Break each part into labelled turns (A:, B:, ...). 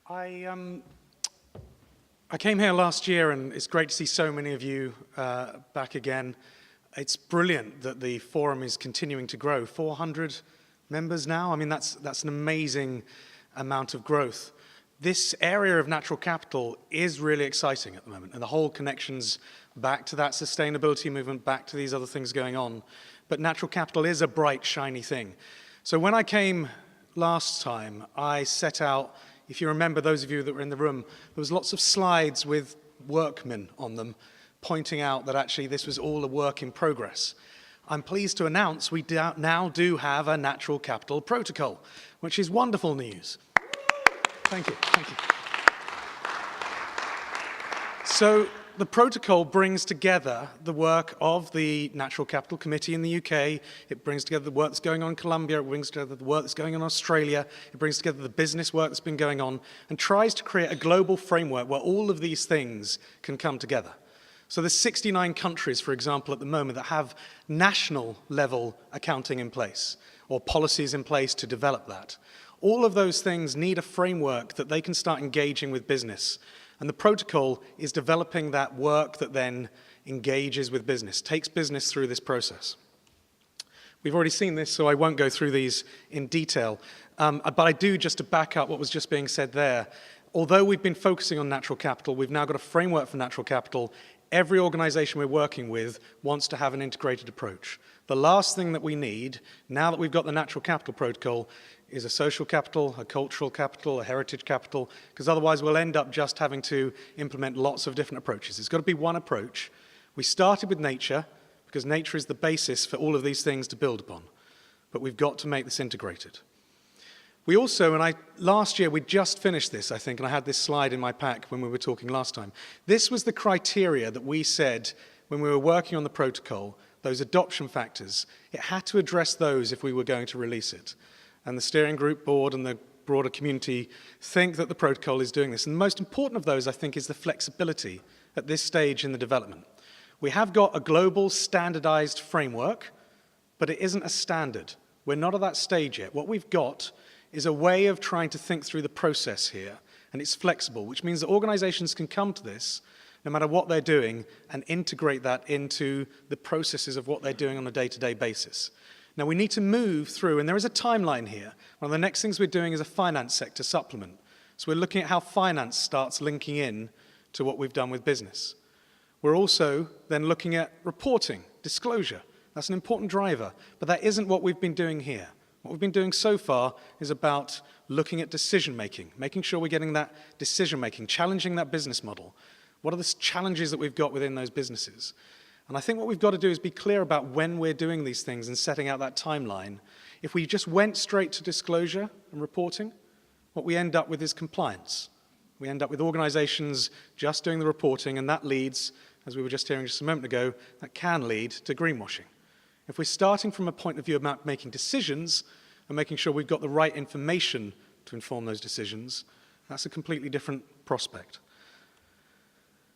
A: I came here last year, and it's great to see so many of you back again. It's brilliant that the forum is continuing to grow. 400 members now. I mean, that's an amazing amount of growth. This area of natural capital is really exciting at the moment, and the whole connections back to that sustainability movement, back to these other things going on. But natural capital is a bright, shiny thing. So when I came last time, I set out, if you remember, those of you that were in the room, there was lots of slides with workmen on them pointing out that actually this was all a work in progress. I'm pleased to announce we now do have a natural capital protocol, which is wonderful news. Thank you, thank you. So the protocol brings together the work of the Natural Capital Committee in the UK. It brings together the work that's going on in Colombia. It brings together the work that's going on in Australia. It brings together the business work that's been going on and tries to create a global framework where all of these things can come together. So there's 69 countries, for example, at the moment that have national level accounting in place or policies in place to develop that. All of those things need a framework that they can start engaging with business. And the protocol is developing that work that then engages with business, takes business through this process. We've already seen this, so I won't go through these in detail. But I do, just to back up what was just being said there, although we've been focusing on natural capital, we've now got a framework for natural capital. Every organization we're working with wants to have an integrated approach. The last thing that we need, now that we've got the natural capital protocol, is a social capital, a cultural capital, a heritage capital, because otherwise we'll end up just having to implement lots of different approaches. It's got to be one approach. We started with nature, because nature is the basis for all of these things to build upon. But we've got to make this integrated. We also, last year we just finished this, I think, and I had this slide in my pack when we were talking last time. This was the criteria that we said when we were working on the protocol, those adoption factors. It had to address those if we were going to release it. And the steering group board and the broader community think that the protocol is doing this. And the most important of those, I think, is the flexibility at this stage in the development. We have got a global standardized framework, but it isn't a standard. We're not at that stage yet. What we've got is a way of trying to think through the process here, and it's flexible, which means that organizations can come to this, no matter what they're doing, and integrate that into the processes of what they're doing on a day-to-day basis. Now, we need to move through, and there is a timeline here. One of the next things we're doing is a finance sector supplement. So we're looking at how finance starts linking in to what we've done with business. We're also then looking at reporting, disclosure. That's an important driver, but that isn't what we've been doing here. What we've been doing so far is about looking at decision-making, making sure we're getting that decision-making, challenging that business model. What are the challenges that we've got within those businesses? And I think what we've got to do is be clear about when we're doing these things and setting out that timeline. If we just went straight to disclosure and reporting, what we end up with is compliance. We end up with organizations just doing the reporting, and that leads, as we were just hearing just a moment ago, that can lead to greenwashing. If we're starting from a point of view about making decisions and making sure we've got the right information to inform those decisions, that's a completely different prospect.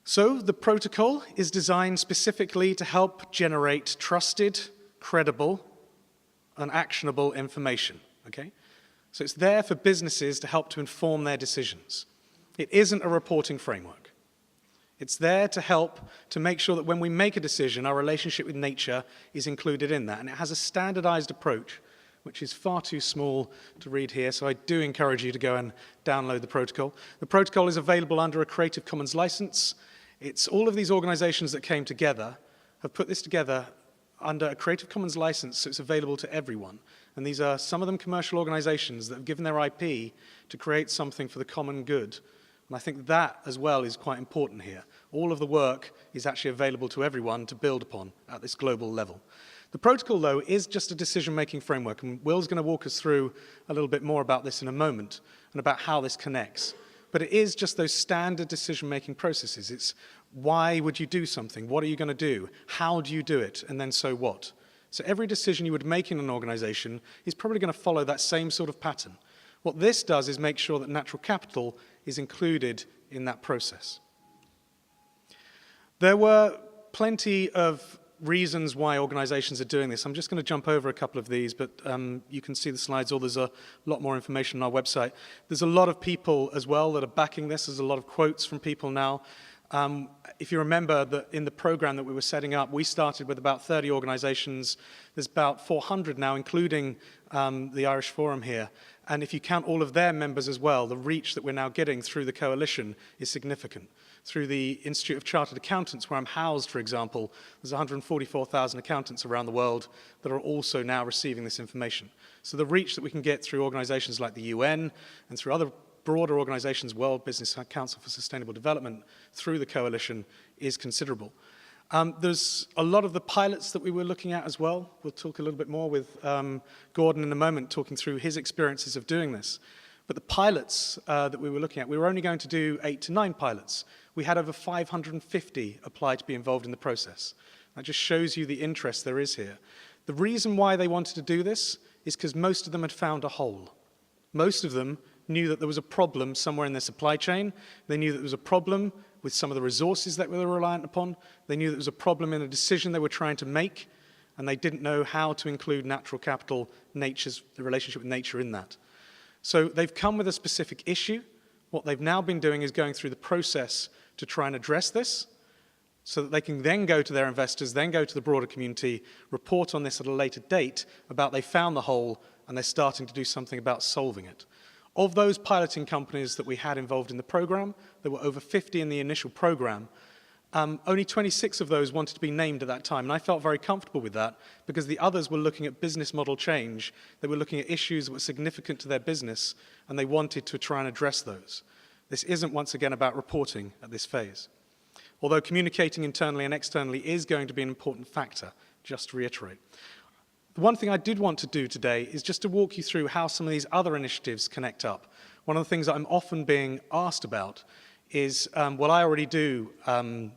A: So the protocol is designed specifically to help generate trusted, credible, and actionable information, okay? So it's there for businesses to help to inform their decisions. It isn't a reporting framework. It's there to help to make sure that when we make a decision, our relationship with nature is included in that. And it has a standardized approach, which is far too small to read here, so I do encourage you to go and download the protocol. The protocol is available under a Creative Commons license. It's all of these organizations that came together have put this together under a Creative Commons license, so it's available to everyone. And these are some of them commercial organizations that have given their IP to create something for the common good. And I think that as well is quite important here. All of the work is actually available to everyone to build upon at this global level. The protocol, though, is just a decision-making framework, and Will's going to walk us through a little bit more about this in a moment and about how this connects. But it is just those standard decision-making processes. It's why would you do something? What are you going to do? How do you do it? And then so what? So every decision you would make in an organization is probably going to follow that same sort of pattern. What this does is make sure that natural capital is included in that process. There were plenty of reasons why organizations are doing this. I'm just going to jump over a couple of these, but you can see the slides, or there's a lot more information on our website. There's a lot of people as well that are backing this. There's a lot of quotes from people now. If you remember that in the program that we were setting up, we started with about 30 organizations. There's about 400 now, including the Irish Forum here. And if you count all of their members as well, the reach that we're now getting through the coalition is significant. Through the Institute of Chartered Accountants, where I'm housed, for example, there's 144,000 accountants around the world that are also now receiving this information. So the reach that we can get through organizations like the UN and through other broader organizations, World Business Council for Sustainable Development, through the coalition is considerable. There's a lot of the pilots that we were looking at as well. We'll talk a little bit more with Gordon in a moment, talking through his experiences of doing this. But the pilots that we were looking at, we were only going to do 8 to 9 pilots. We had over 550 apply to be involved in the process. That just shows you the interest there is here. The reason why they wanted to do this is because most of them had found a hole. Most of them knew that there was a problem somewhere in their supply chain. They knew that there was a problem with some of the resources that they were reliant upon. They knew that there was a problem in a decision they were trying to make, and they didn't know how to include natural capital, the relationship with nature in that. So they've come with a specific issue. What they've now been doing is going through the process to try and address this so that they can then go to their investors, then go to the broader community, report on this at a later date about they found the hole and they're starting to do something about solving it. Of those piloting companies that we had involved in the program, there were over 50 in the initial program. Only 26 of those wanted to be named at that time, and I felt very comfortable with that because the others were looking at business model change. They were looking at issues that were significant to their business, and they wanted to try and address those. This isn't, once again, about reporting at this phase. Although communicating internally and externally is going to be an important factor, just to reiterate. The one thing I did want to do today is just to walk you through how some of these other initiatives connect up. One of the things that I'm often being asked about is, well, I already do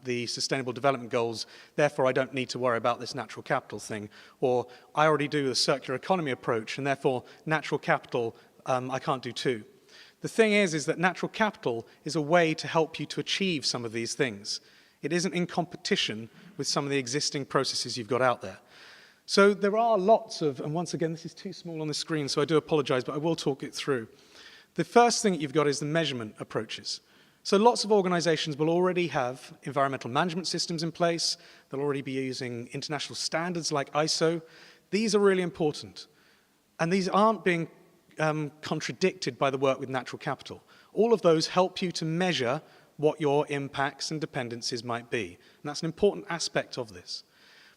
A: the Sustainable Development Goals, therefore I don't need to worry about this natural capital thing. Or I already do the circular economy approach, and therefore natural capital I can't do too. The thing is that natural capital is a way to help you to achieve some of these things. It isn't in competition with some of the existing processes you've got out there. So there are lots of, and once again, this is too small on the screen, so I do apologize, but I will talk it through. The first thing that you've got is the measurement approaches. So lots of organizations will already have environmental management systems in place. They'll already be using international standards like ISO. These are really important. And these aren't being contradicted by the work with natural capital. All of those help you to measure what your impacts and dependencies might be. And that's an important aspect of this.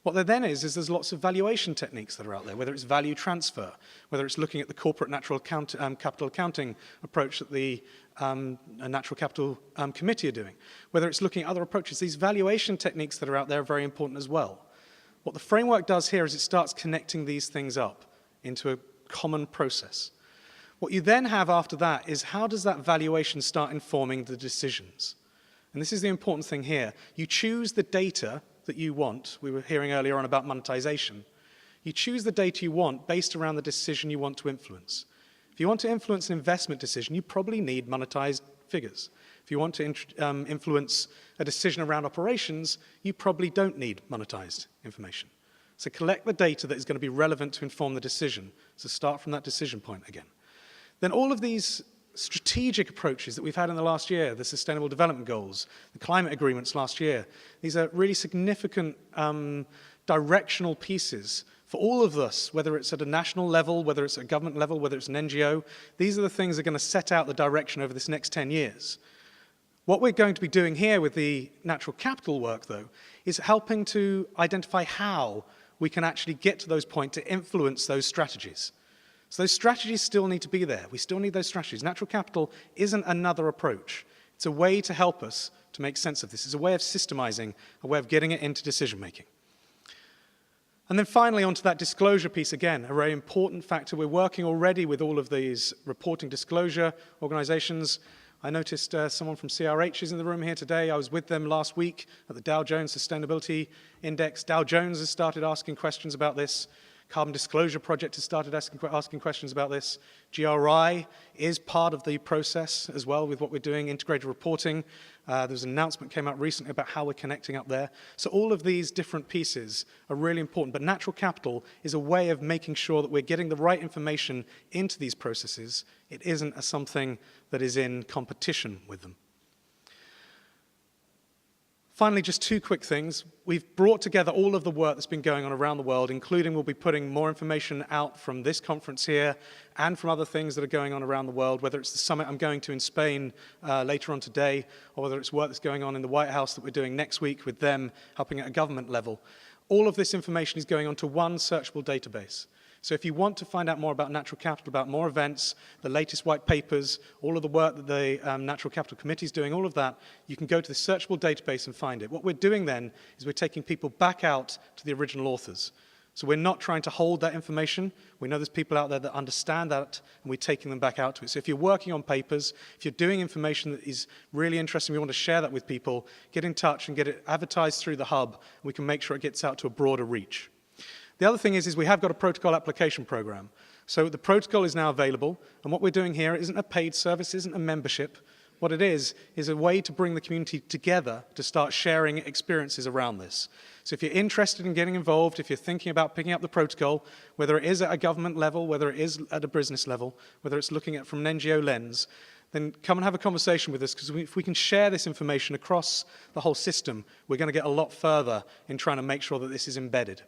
A: What there then is there's lots of valuation techniques that are out there, whether it's value transfer, whether it's looking at the corporate capital accounting approach that the Natural Capital Committee are doing, whether it's looking at other approaches. These valuation techniques that are out there are very important as well. What the framework does here is it starts connecting these things up into a common process. What you then have after that is how does that valuation start informing the decisions? And this is the important thing here. You choose the data that you want. We were hearing earlier on about monetization. You choose the data you want based around the decision you want to influence. If you want to influence an investment decision, you probably need monetized figures. If you want to influence a decision around operations, you probably don't need monetized information. So collect the data that is going to be relevant to inform the decision. So start from that decision point again. Then all of these strategic approaches that we've had in the last year, the Sustainable Development Goals, the climate agreements last year, these are really significant directional pieces for all of us, whether it's at a national level, whether it's at a government level, whether it's an NGO. These are the things that are going to set out the direction over this next 10 years. What we're going to be doing here with the natural capital work, though, is helping to identify how we can actually get to those points to influence those strategies. So those strategies still need to be there. We still need those strategies. Natural capital isn't another approach. It's a way to help us to make sense of this. It's a way of systemizing, a way of getting it into decision-making. And then finally, onto that disclosure piece again, a very important factor. We're working already with all of these reporting disclosure organizations. I noticed someone from CRH is in the room here today. I was with them last week at the Dow Jones Sustainability Index. Dow Jones has started asking questions about this. Carbon Disclosure Project has started asking questions about this. GRI is part of the process as well with what we're doing, integrated reporting. There's an announcement came out recently about how we're connecting up there. So all of these different pieces are really important, but natural capital is a way of making sure that we're getting the right information into these processes. It isn't something that is in competition with them. Finally, just two quick things. We've brought together all of the work that's been going on around the world, including we'll be putting more information out from this conference here and from other things that are going on around the world, whether it's the summit I'm going to in Spain later on today, or whether it's work that's going on in the White House that we're doing next week with them helping at a government level. All of this information is going onto one searchable database. So if you want to find out more about natural capital, about more events, the latest white papers, all of the work that the Natural Capital Committee is doing, all of that, you can go to the searchable database and find it. What we're doing then is we're taking people back out to the original authors. So we're not trying to hold that information. We know there's people out there that understand that, and we're taking them back out to it. So if you're working on papers, if you're doing information that is really interesting, we want to share that with people, get in touch and get it advertised through the hub, and we can make sure it gets out to a broader reach. The other thing is we have got a protocol application program. So the protocol is now available, and what we're doing here isn't a paid service, isn't a membership. What it is a way to bring the community together to start sharing experiences around this. So if you're interested in getting involved, if you're thinking about picking up the protocol, whether it is at a government level, whether it is at a business level, whether it's looking at it from an NGO lens, then come and have a conversation with us, because if we can share this information across the whole system, we're going to get a lot further in trying to make sure that this is embedded.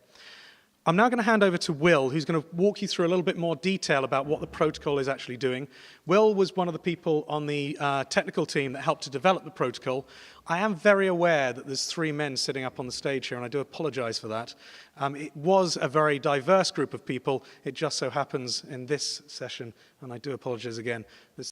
A: I'm now going to hand over to Will, who's going to walk you through a little bit more detail about what the protocol is actually doing. Will was one of the people on the technical team that helped to develop the protocol. I am very aware that there's three men sitting up on the stage here, and I do apologize for that. It was a very diverse group of people. It just so happens in this session, and I do apologize again, there's